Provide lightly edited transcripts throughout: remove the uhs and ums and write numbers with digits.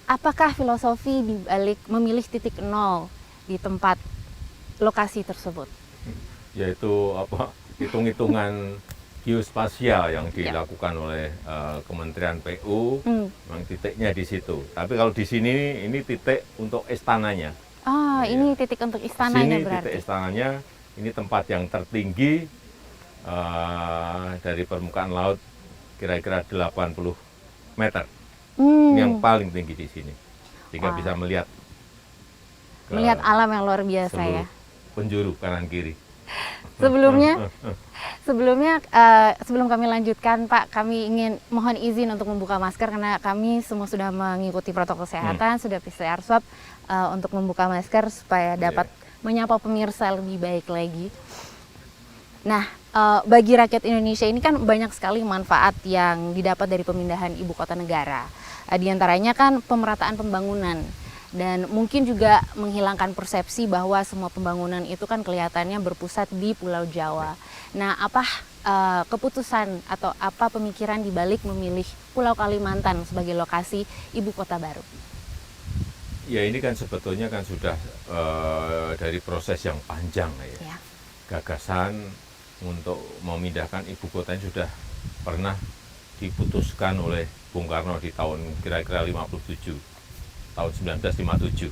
apakah filosofi di balik memilih titik nol di tempat lokasi tersebut? Yaitu hitung-hitungan geospasial yang Ya. dilakukan oleh Kementerian PU, Hmm. memang titiknya di situ. Tapi kalau di sini ini titik untuk istananya. Oh, Iya. ini titik untuk istananya Sini titik berarti. istananya, ini tempat yang tertinggi dari permukaan laut kira-kira 80 meter. Ini yang paling tinggi di sini, sehingga Wah. bisa melihat Melihat alam yang luar biasa ya. seluruh penjuru kanan kiri. Sebelumnya, sebelum kami lanjutkan, Pak, kami ingin mohon izin untuk membuka masker karena kami semua sudah mengikuti protokol kesehatan, sudah PCR swab untuk membuka masker supaya dapat menyapa pemirsa lebih baik lagi. Nah, bagi rakyat Indonesia ini kan banyak sekali manfaat yang didapat dari pemindahan ibu kota negara. Di antaranya kan pemerataan pembangunan. Dan mungkin juga menghilangkan persepsi bahwa semua pembangunan itu kan kelihatannya berpusat di Pulau Jawa. Nah, apa keputusan atau apa pemikiran dibalik memilih Pulau Kalimantan sebagai lokasi ibu kota baru? Ya, ini kan sebetulnya kan sudah dari proses yang panjang ya. Gagasan untuk memindahkan ibu kota ini sudah pernah diputuskan oleh Bung Karno di tahun kira-kira 57, tahun 1957.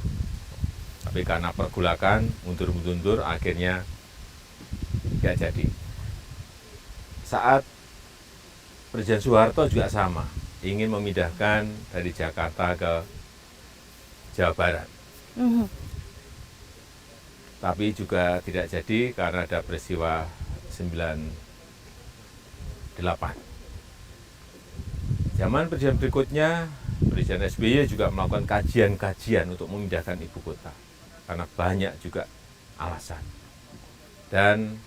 Tapi karena pergulakan, mundur-mundur, akhirnya nggak jadi. Saat Presiden Soeharto juga sama, ingin memindahkan dari Jakarta ke Jawa Barat. Tapi juga tidak jadi karena ada peristiwa 98. Zaman presiden berikutnya, Presiden SBY juga melakukan kajian-kajian untuk memindahkan ibu kota. Karena banyak juga alasan. Dan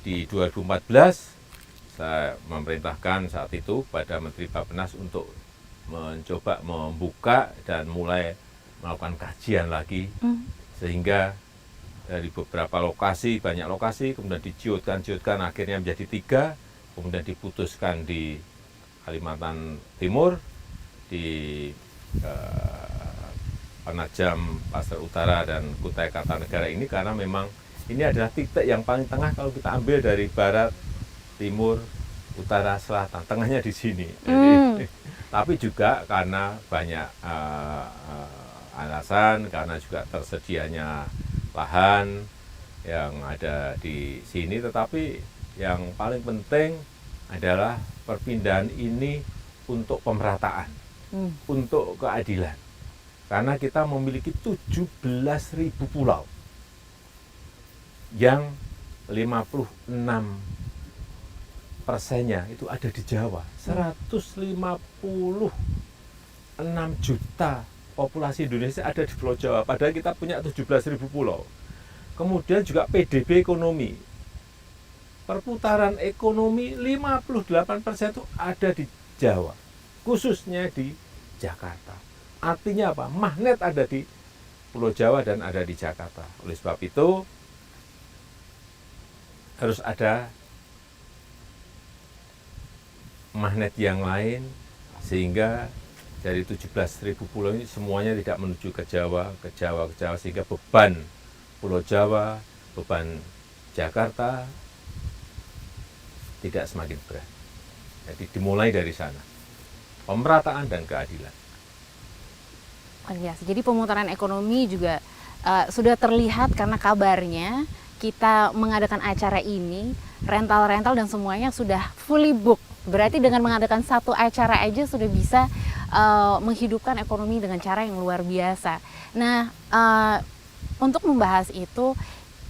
di 2014, saya memerintahkan saat itu pada Menteri Bappenas untuk mencoba membuka dan mulai melakukan kajian lagi. Sehingga dari beberapa lokasi, banyak lokasi, kemudian diciutkan, akhirnya menjadi 3, kemudian diputuskan di Kalimantan Timur, di Penajam, Pasir Utara, dan Kutai Kartanegara ini, karena memang ini adalah titik yang paling tengah kalau kita ambil dari barat, timur, utara, selatan, tengahnya di sini. Jadi, tapi juga karena banyak alasan, karena juga tersedianya lahan yang ada di sini, tetapi yang paling penting adalah perpindahan ini untuk pemerataan, untuk keadilan. Karena kita memiliki 17.000 pulau yang 56%-nya itu ada di Jawa. 156 juta populasi Indonesia ada di Pulau Jawa, padahal kita punya 17.000 pulau. Kemudian juga PDB ekonomi, perputaran ekonomi 58% itu ada di Jawa, khususnya di Jakarta. Artinya apa? Magnet ada di Pulau Jawa dan ada di Jakarta. Oleh sebab itu, harus ada magnet yang lain, sehingga dari 17.000 pulau ini semuanya tidak menuju ke Jawa, sehingga beban Pulau Jawa, beban Jakarta tidak semakin berat. Jadi dimulai dari sana, pemerataan dan keadilan. Jadi pemutaran ekonomi juga sudah terlihat karena kabarnya kita mengadakan acara ini, rental-rental dan semuanya sudah fully book. Berarti dengan mengadakan satu acara aja sudah bisa menghidupkan ekonomi dengan cara yang luar biasa. Nah, untuk membahas itu,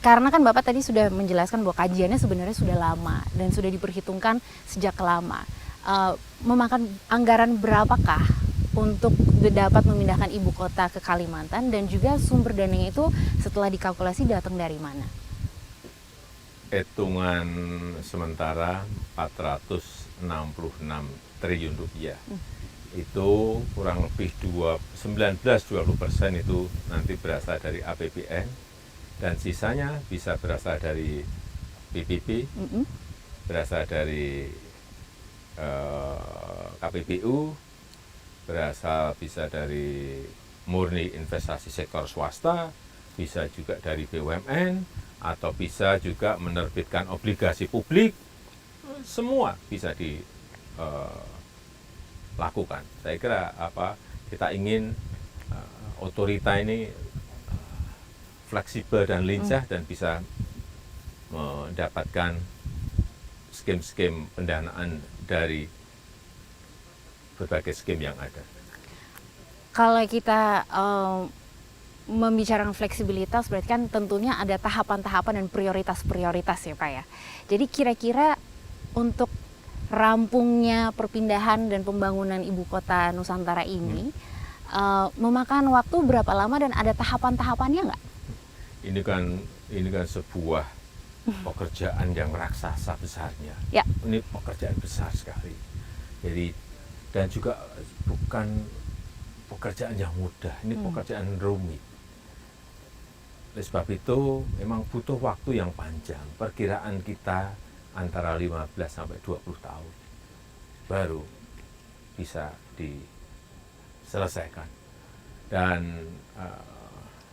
karena kan Bapak tadi sudah menjelaskan bahwa kajiannya sebenarnya sudah lama dan sudah diperhitungkan sejak lama. Memakan anggaran berapakah untuk dapat memindahkan ibu kota ke Kalimantan, dan juga sumber dananya itu setelah dikalkulasi datang dari mana? Hitungan sementara 466 triliun rupiah. Itu kurang lebih 19-20% itu nanti berasal dari APBN, dan sisanya bisa berasal dari PPP, berasal dari KPBU, berasal bisa dari murni investasi sektor swasta, bisa juga dari BUMN, atau bisa juga menerbitkan obligasi publik, semua bisa dilakukan. Saya kira kita ingin otorita ini fleksibel dan lincah dan bisa mendapatkan skim-skim pendanaan dari berbagai skim yang ada. Kalau kita membicarakan fleksibilitas, berarti kan tentunya ada tahapan-tahapan dan prioritas-prioritas ya Pak ya. Jadi kira-kira untuk rampungnya perpindahan dan pembangunan ibu kota Nusantara ini memakan waktu berapa lama dan ada tahapan-tahapannya nggak? Ini kan sebuah pekerjaan yang raksasa besarnya. Ya. Ini pekerjaan besar sekali. Jadi dan juga bukan pekerjaan yang mudah, ini pekerjaan rumit. Oleh sebab itu memang butuh waktu yang panjang. Perkiraan kita antara 15 sampai 20 tahun baru bisa diselesaikan. Dan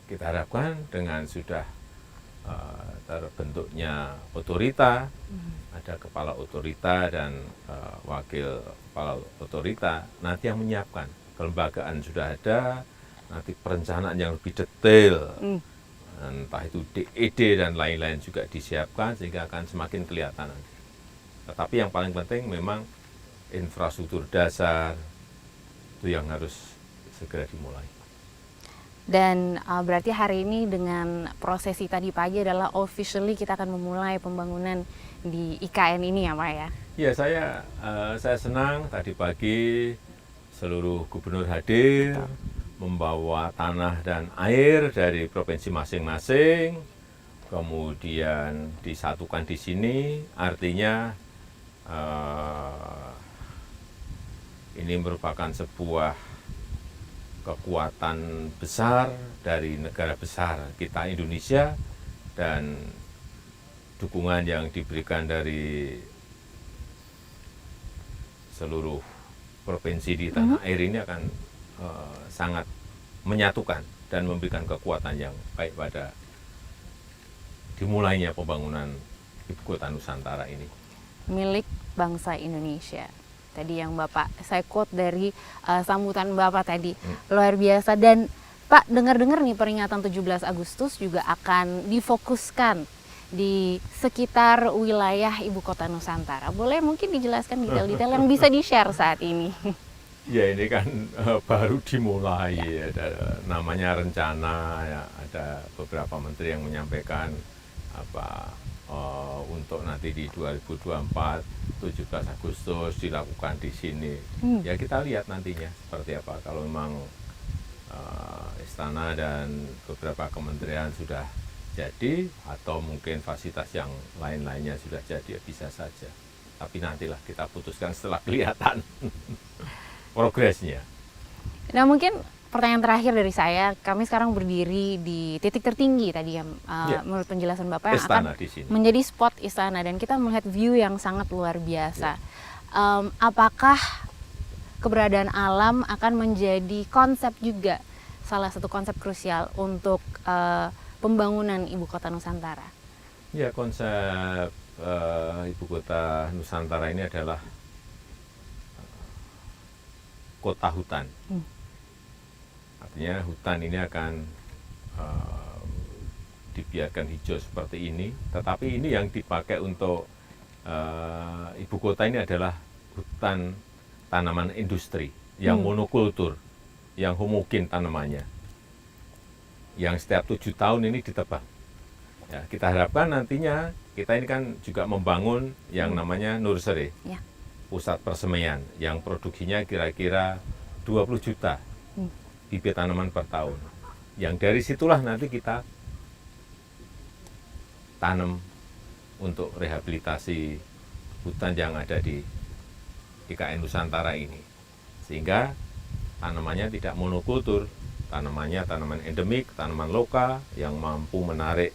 kita harapkan dengan sudah terbentuknya otorita, ada kepala otorita dan wakil kepala otorita, nanti yang menyiapkan. Kelembagaan sudah ada, nanti perencanaan yang lebih detail, entah itu DED dan lain-lain juga disiapkan sehingga akan semakin kelihatan nanti. Tetapi yang paling penting memang infrastruktur dasar itu yang harus segera dimulai. Dan berarti hari ini dengan prosesi tadi pagi adalah officially kita akan memulai pembangunan di IKN ini ya Pak ya? Ya, saya senang tadi pagi seluruh gubernur hadir, membawa tanah dan air dari provinsi masing-masing, kemudian disatukan di sini, artinya ini merupakan sebuah kekuatan besar dari negara besar kita Indonesia, dan dukungan yang diberikan dari seluruh provinsi di tanah air ini akan sangat menyatukan dan memberikan kekuatan yang baik pada dimulainya pembangunan ibu kota Nusantara ini. Milik bangsa Indonesia. Tadi yang Bapak, saya quote dari sambutan Bapak tadi, luar biasa. Dan Pak, dengar-dengar nih peringatan 17 Agustus juga akan difokuskan di sekitar wilayah ibu kota Nusantara. Boleh mungkin dijelaskan detail-detail yang bisa di-share saat ini? Ya, ini kan baru dimulai, ada namanya rencana, ya, ada beberapa menteri yang menyampaikan untuk nanti di 2024 17 Agustus dilakukan di sini. Ya, kita lihat nantinya seperti apa. Kalau memang istana dan beberapa kementerian sudah jadi, atau mungkin fasilitas yang lain-lainnya sudah jadi, ya bisa saja. Tapi nantilah kita putuskan setelah kelihatan progresnya. Nah, mungkin pertanyaan terakhir dari saya, kami sekarang berdiri di titik tertinggi tadi yang menurut penjelasan Bapak yang istana akan di sini menjadi spot istana, dan kita melihat view yang sangat luar biasa. Apakah keberadaan alam akan menjadi konsep juga, salah satu konsep krusial untuk pembangunan ibu kota Nusantara? Ya, konsep ibu kota Nusantara ini adalah kota hutan. Artinya hutan ini akan dibiarkan hijau seperti ini, tetapi ini yang dipakai untuk ibu kota ini adalah hutan tanaman industri yang monokultur, yang homogen tanamannya, yang setiap 7 tahun ini ditebang. Ya, kita harapkan nantinya kita ini kan juga membangun yang namanya nursery, pusat persemaian, yang produksinya kira-kira 20 juta bibit tanaman per tahun. Yang dari situlah nanti kita tanam untuk rehabilitasi hutan yang ada di IKN Nusantara ini. Sehingga tanamannya tidak monokultur, tanamannya tanaman endemik, tanaman lokal yang mampu menarik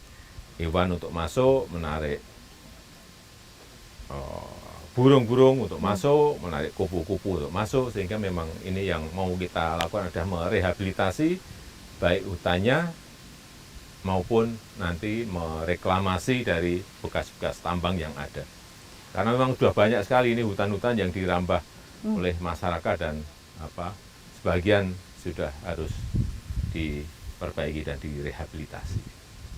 hewan untuk masuk, menarik burung-burung untuk masuk, menarik kupu-kupu untuk masuk, sehingga memang ini yang mau kita lakukan adalah merehabilitasi baik hutannya maupun nanti mereklamasi dari bekas-bekas tambang yang ada. Karena memang sudah banyak sekali ini hutan-hutan yang dirambah oleh masyarakat dan sebagian sudah harus diperbaiki dan direhabilitasi.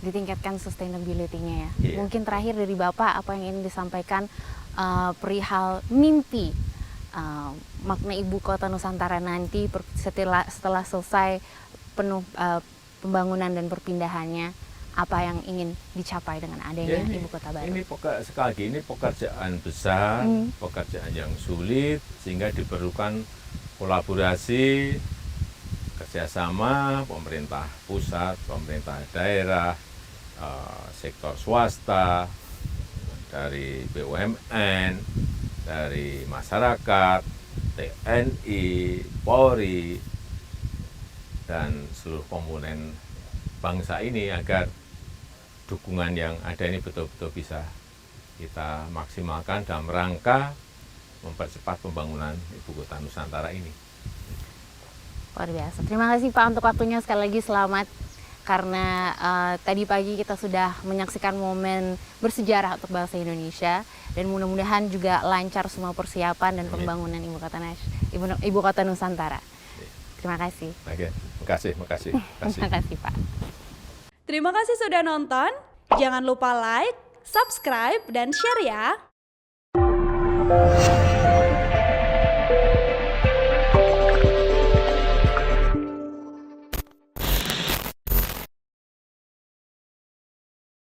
Ditingkatkan sustainability-nya ya. Iya. Mungkin terakhir dari Bapak, apa yang ingin disampaikan perihal mimpi makna Ibu Kota Nusantara nanti setelah selesai penuh pembangunan dan perpindahannya, apa yang ingin dicapai dengan adanya Ibu Kota baru? Ini sekali lagi ini pekerjaan besar, pekerjaan yang sulit, sehingga diperlukan kolaborasi, kerjasama pemerintah pusat, pemerintah daerah, sektor swasta, dari BUMN, dari masyarakat, TNI, Polri, dan seluruh komponen bangsa ini agar dukungan yang ada ini betul-betul bisa kita maksimalkan dalam rangka mempercepat pembangunan Ibu Kota Nusantara ini. Luar biasa. Terima kasih Pak untuk waktunya, sekali lagi selamat. Karena tadi pagi kita sudah menyaksikan momen bersejarah untuk bangsa Indonesia, dan mudah-mudahan juga lancar semua persiapan dan pembangunan Ibu Kota Nusantara. Terima kasih. Oke, makasih. Terima kasih Pak. Terima kasih sudah nonton. Jangan lupa like, subscribe, dan share ya.